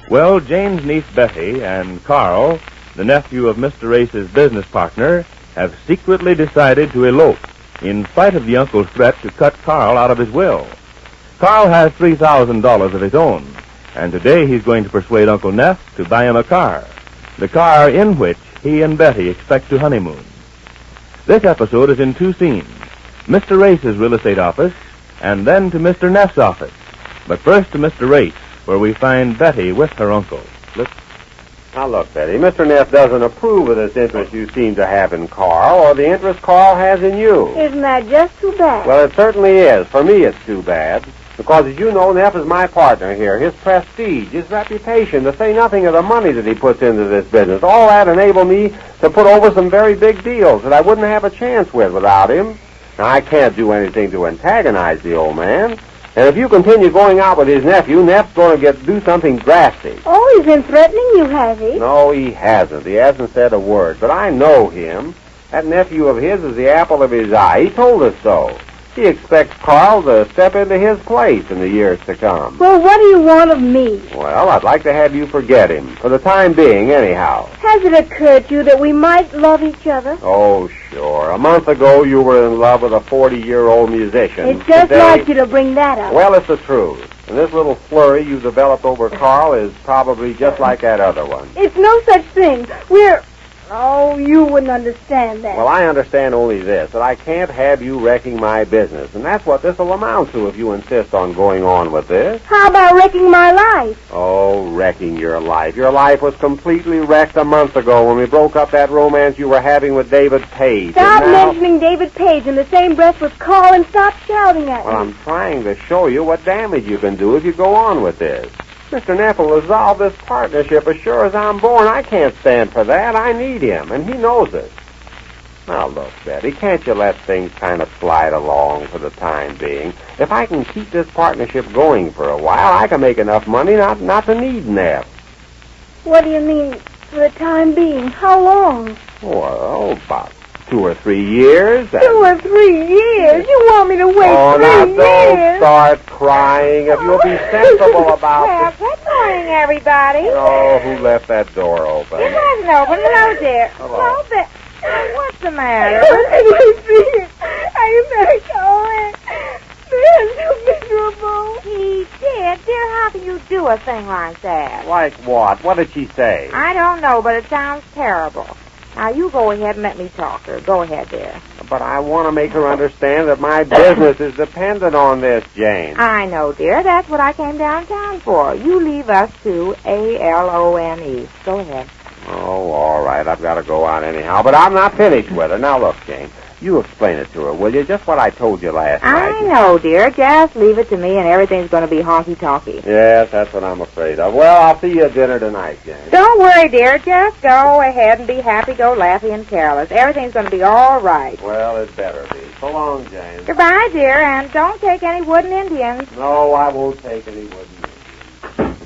Well, Jane's niece Betty and Carl, the nephew of Mr. Ace's business partner, have secretly decided to elope in spite of the uncle's threat to cut Carl out of his will. Carl has $3,000 of his own, and today he's going to persuade Uncle Neff to buy him a car, the car in which he and Betty expect to honeymoon. This episode is in two scenes, Mr. Ace's real estate office and then to Mr. Neff's office. But first to Mr. Ace, where we find Betty with her uncle. Now, look, Betty, Mr. Neff doesn't approve of this interest you seem to have in Carl or the interest Carl has in you. Isn't that just too bad? Well, it certainly is. For me, it's too bad. Because, as you know, Neff is my partner here. His prestige, his reputation, to say nothing of the money that he puts into this business. All that enabled me to put over some very big deals that I wouldn't have a chance with without him. Now, I can't do anything to antagonize the old man. And if you continue going out with his nephew, Neff's going to do something drastic. Oh, he's been threatening you, has he? No, he hasn't. He hasn't said a word. But I know him. That nephew of his is the apple of his eye. He told us so. He expects Carl to step into his place in the years to come. Well, what do you want of me? Well, I'd like to have you forget him. For the time being, anyhow. Has it occurred to you that we might love each other? Oh, sure. A month ago, you were in love with a 40-year-old musician. It's just like you to bring that up. Well, it's the truth. And this little flurry you developed over Carl is probably just like that other one. It's no such thing. Oh, you wouldn't understand that. Well, I understand only this, that I can't have you wrecking my business. And that's what this will amount to if you insist on going on with this. How about wrecking my life? Oh, wrecking your life. Your life was completely wrecked a month ago when we broke up that romance you were having with David Page. Stop mentioning David Page in the same breath with Carl and stop shouting at me. Well, I'm trying to show you what damage you can do if you go on with this. Mr. Neff will dissolve this partnership as sure as I'm born. I can't stand for that. I need him, and he knows it. Now, look, Betty, can't you let things kind of slide along for the time being? If I can keep this partnership going for a while, I can make enough money not to need Neff. What do you mean, for the time being? How long? Well, about 2 or 3 years. 2 or 3 years? You want me to wait 3 years? Now don't start crying. If you'll be sensible about this. Good morning, everybody. Oh, who left that door open? It wasn't open. Hello, dear. Hello. There. What's the matter? Are you very cold? I'm so miserable. He did. Dear, how can you do a thing like that? Like what? What did she say? I don't know, but it sounds terrible. Now, you go ahead and let me talk to her. Go ahead, dear. But I want to make her understand that my business is dependent on this, Jane. I know, dear. That's what I came downtown for. You leave us to ALONE. Go ahead. Oh, all right. I've got to go out anyhow. But I'm not finished with her. Now, look, Jane. You explain it to her, will you? Just what I told you last night. I know, dear. Just leave it to me and everything's going to be honky-tonky. Yes, that's what I'm afraid of. Well, I'll see you at dinner tonight, Jane. Don't worry, dear. Just go ahead and be happy-go-laughy and careless. Everything's going to be all right. Well, it better be. So long, Jane. Goodbye, dear, and don't take any wooden Indians. No, I won't take any wooden Indians.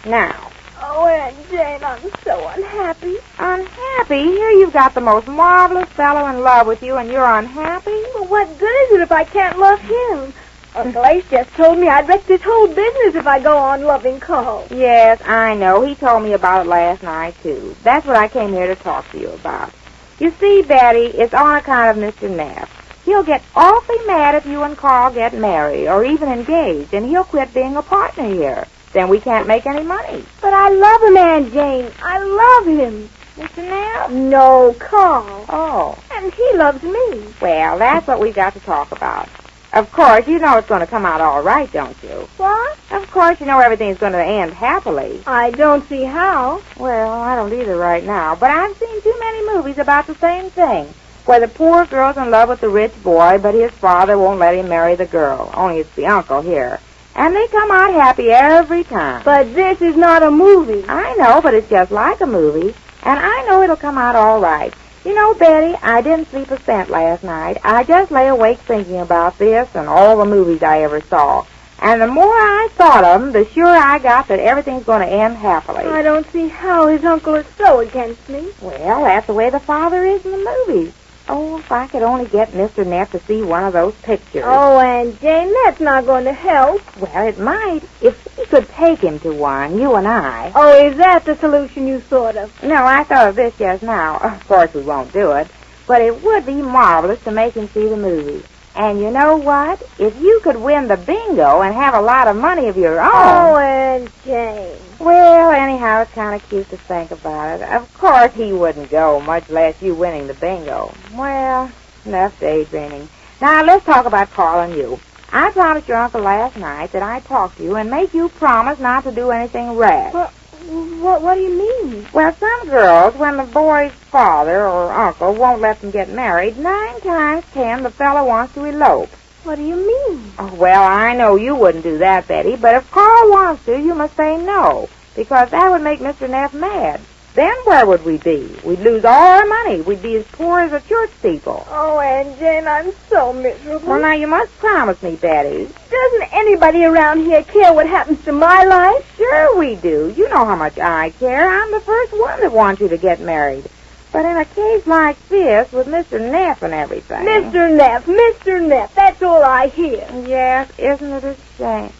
Now. Oh, Aunt Jane, I'm so unhappy. Unhappy? Here you've got the most marvelous fellow in love with you, and you're unhappy? Well, what good is it if I can't love him? Uncle Ace just told me I'd wreck this whole business if I go on loving Carl. Yes, I know. He told me about it last night, too. That's what I came here to talk to you about. You see, Betty, it's on account of Mr. Neff. He'll get awfully mad if you and Carl get married or even engaged, and he'll quit being a partner here. Then we can't make any money. But I love him, Aunt Jane. I love him. Mr. Neff? No, Carl. Oh. And he loves me. Well, that's what we've got to talk about. Of course, you know it's going to come out all right, don't you? What? Of course, you know everything's going to end happily. I don't see how. Well, I don't either right now. But I've seen too many movies about the same thing, where the poor girl's in love with the rich boy, but his father won't let him marry the girl. Only it's the uncle here. And they come out happy every time. But this is not a movie. I know, but it's just like a movie. And I know it'll come out all right. You know, Betty, I didn't sleep a cent last night. I just lay awake thinking about this and all the movies I ever saw. And the more I thought of them, the surer I got that everything's going to end happily. I don't see how his uncle is so against me. Well, that's the way the father is in the movies. Oh, if I could only get Mr. Neff to see one of those pictures. Oh, Aunt Jane, that's not going to help. Well, it might. If we could take him to one, you and I. Oh, is that the solution you thought of? No, I thought of this just now. Of course, we won't do it. But it would be marvelous to make him see the movie. And you know what? If you could win the bingo and have a lot of money of your own... Oh, Aunt Jane. Well, anyhow, it's kind of cute to think about it. Of course he wouldn't go, much less you winning the bingo. Well, enough daydreaming. Now, let's talk about Carl and you. I promised your uncle last night that I'd talk to you and make you promise not to do anything rash. What do you mean? Well, some girls, when the boy's father or uncle won't let them get married, 9 times 10 the fellow wants to elope. What do you mean? Oh, well, I know you wouldn't do that, Betty, but if Carl wants to, you must say no, because that would make Mr. Neff mad. Then where would we be? We'd lose all our money. We'd be as poor as the church people. Oh, Aunt Jane, I'm so miserable. Well, now, you must promise me, Betty. Doesn't anybody around here care what happens to my life? Sure we do. You know how much I care. I'm the first one that wants you to get married. But in a case like this, with Mr. Neff and everything... Mr. Neff, that's all I hear. Yes, isn't it a shame?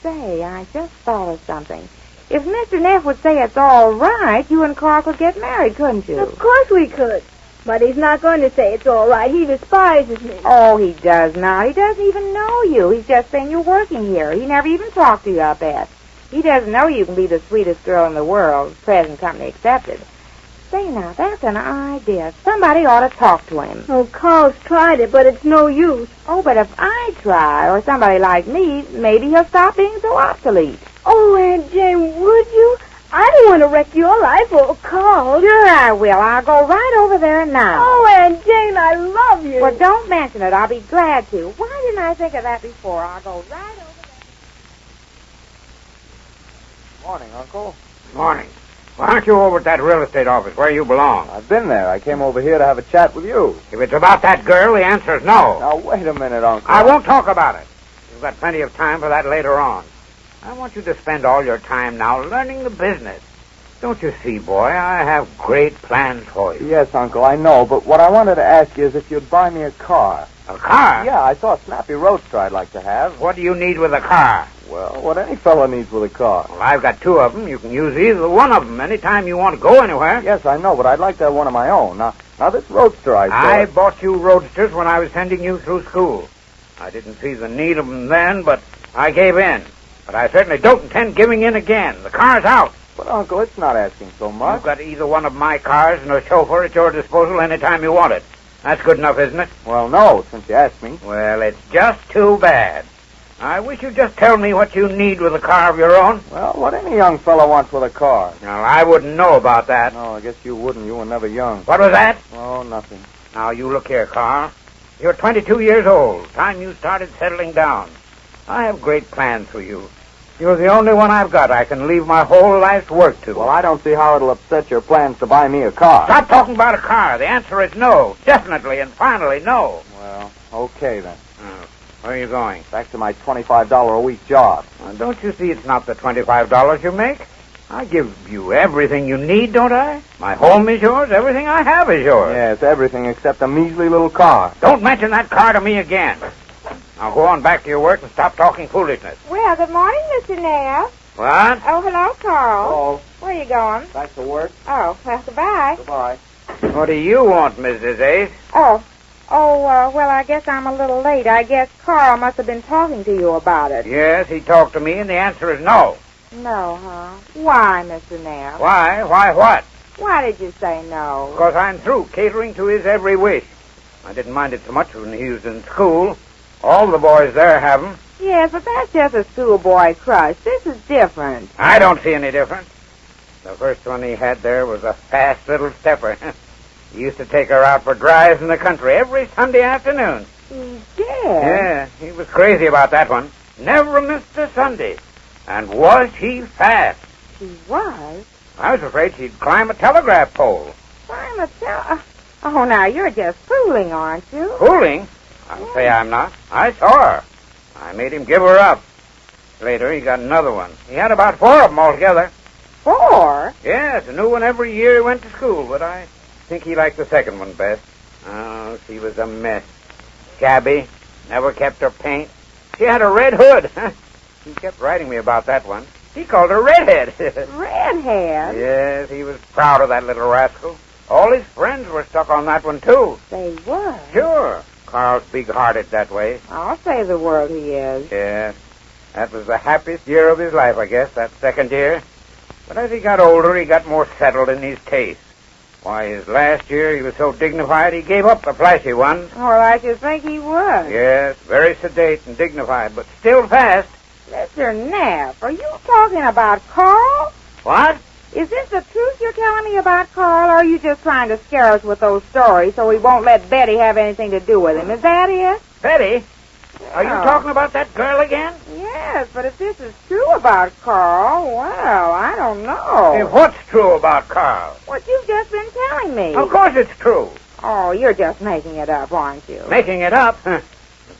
Say, I just thought of something. If Mr. Neff would say it's all right, you and Carl could get married, couldn't you? Of course we could. But he's not going to say it's all right. He despises me. Oh, he does not. He doesn't even know you. He's just saying you're working here. He never even talked to you, I bet. He doesn't know you can be the sweetest girl in the world, present company accepted. Say now, that's an idea. Somebody ought to talk to him. Oh, Carl's tried it, but it's no use. Oh, but if I try, or somebody like me, maybe he'll stop being so obsolete. Oh, Aunt Jane, would you? I don't want to wreck your life or Carl. Sure I will. I'll go right over there now. Oh, Aunt Jane, I love you. Well, don't mention it. I'll be glad to. Why didn't I think of that before? I'll go right over there. Morning, Uncle. Morning. Why aren't you over at that real estate office where you belong? I've been there. I came over here to have a chat with you. If it's about that girl, the answer is no. Now, wait a minute, Uncle. I won't talk about it. You've got plenty of time for that later on. I want you to spend all your time now learning the business. Don't you see, boy, I have great plans for you. Yes, Uncle, I know, but what I wanted to ask you is if you'd buy me a car. A car? Yeah, I saw a snappy roadster I'd like to have. What do you need with a car? Well, what any fellow needs with a car. Well, I've got 2 of them. You can use either one of them anytime you want to go anywhere. Yes, I know, but I'd like to have one of my own. Now this roadster I saw... I bought you roadsters when I was sending you through school. I didn't see the need of them then, but I gave in. But I certainly don't intend giving in again. The car's out. But, Uncle, it's not asking so much. You've got either one of my cars and a chauffeur at your disposal anytime you want it. That's good enough, isn't it? Well, no, since you asked me. Well, it's just too bad. I wish you'd just tell me what you need with a car of your own. Well, what any young fellow wants with a car. Now, I wouldn't know about that. No, I guess you wouldn't. You were never young. What was that? Oh, nothing. Now, you look here, Carl. You're 22 years old. Time you started settling down. I have great plans for you. You're the only one I've got I can leave my whole life's work to. Well, I don't see how it'll upset your plans to buy me a car. Stop talking about a car. The answer is no. Definitely and finally no. Well, okay then. Where are you going? Back to my $25 a week job. Don't you see it's not the $25 you make? I give you everything you need, don't I? My home is yours. Everything I have is yours. Yes, everything except a measly little car. Don't mention that car to me again. Now go on back to your work and stop talking foolishness. Well, good morning, Mr. Neff. What? Oh, hello, Carl. Hello. Where are you going? Back to work. Oh, well, goodbye. Goodbye. What do you want, Mrs. Ace? Well, I guess I'm a little late. I guess Carl must have been talking to you about it. Yes, he talked to me, and the answer is no. No, huh? Why, Mr. Neff? Why? Why what? Why did you say no? Because I'm through catering to his every wish. I didn't mind it so much when he was in school. All the boys there have him. Yes, but that's just a schoolboy crush. This is different. I don't see any difference. The first one he had there was a fast little stepper. He used to take her out for drives in the country every Sunday afternoon. He did? Yeah, he was crazy about that one. Never missed a Sunday. And was he fast? He was? I was afraid she'd climb a telegraph pole. Oh, now, you're just fooling, aren't you? Fooling? I'll say I'm not. I saw her. I made him give her up. Later, he got another one. He had about 4 of them altogether. 4? Yes, a new one every year he went to school, but I think he liked the second one best. Oh, she was a mess. Shabby, never kept her paint. She had a red hood. He kept writing me about that one. He called her Redhead. Redhead? Yes, he was proud of that little rascal. All his friends were stuck on that one, too. They were? Sure. Carl's big-hearted that way. I'll save the world he is. Yes. That was the happiest year of his life, I guess, that second year. But as he got older, he got more settled in his tastes. Why, his last year, he was so dignified, he gave up the flashy ones. Well, I should think he would. Yes, very sedate and dignified, but still fast. Mr. Neff, are you talking about Carl? What? Is this the truth you're telling me about Carl, or are you just trying to scare us with those stories so we won't let Betty have anything to do with him? Is that it? Betty? Are you talking about that girl again? Yes, but if this is true about Carl, well, I don't know. Hey, what's true about Carl? What you've just been telling me. Of course it's true. Oh, you're just making it up, aren't you? Making it up? It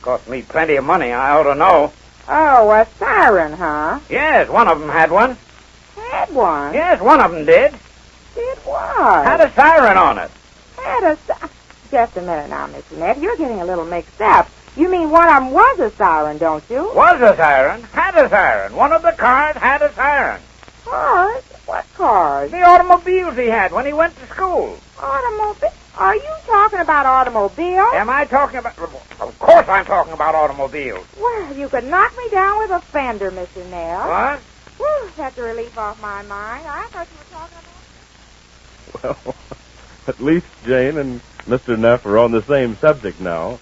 cost me plenty of money. I ought to know. Oh, a siren, huh? Yes, one of them had one. Had one? Yes, one of them did. Did what? Had a siren on it. Just a minute now, Mr. Neff. You're getting a little mixed up. You mean one of them was a siren, don't you? Was a siren. Had a siren. One of the cars had a siren. Cars? What cars? The automobiles he had when he went to school. Automobile? Are you talking about automobiles? Am I talking about... Of course I'm talking about automobiles. Well, you could knock me down with a fender, Mr. Neff. What? Whew, that's a relief off my mind. I thought you were talking about... Well, at least Jane and Mr. Neff are on the same subject now.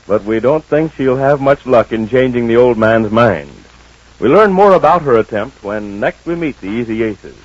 But we don't think she'll have much luck in changing the old man's mind. We learn more about her attempt when next we meet the Easy Aces.